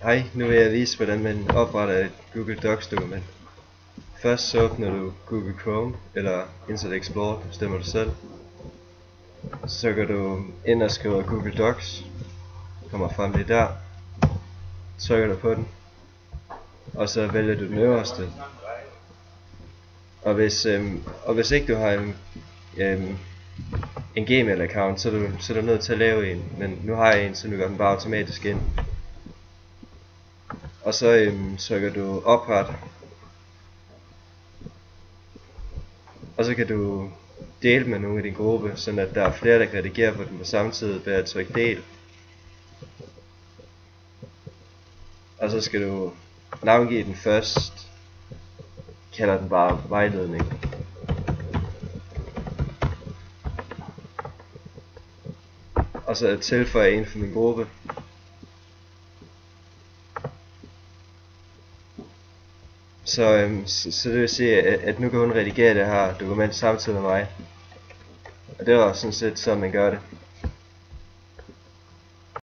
Hej, nu vil jeg vise, hvordan man opretter et Google Docs dokument. Først så åbner du Google Chrome eller Internet Explorer, det bestemmer du selv. Så går du ind og skriver Google Docs, kommer frem lige der, trykker du på den, og så vælger du den øverste. Og hvis ikke du har en Gmail account, så er du nødt til at lave en, men nu har jeg en, så nu går den bare automatisk ind. Og så trykker du opret, og så kan du dele med nogle af din gruppe, så at der er flere, der kan redigere på den på samme tid ved at trykke del. Og så skal du navngive den først, kalder den bare vejledning. Og så tilføje en for min gruppe. Så det vil sige, at nu kan hun redigere det her dokument samtidig med mig. Og det var sådan set sådan man gør det.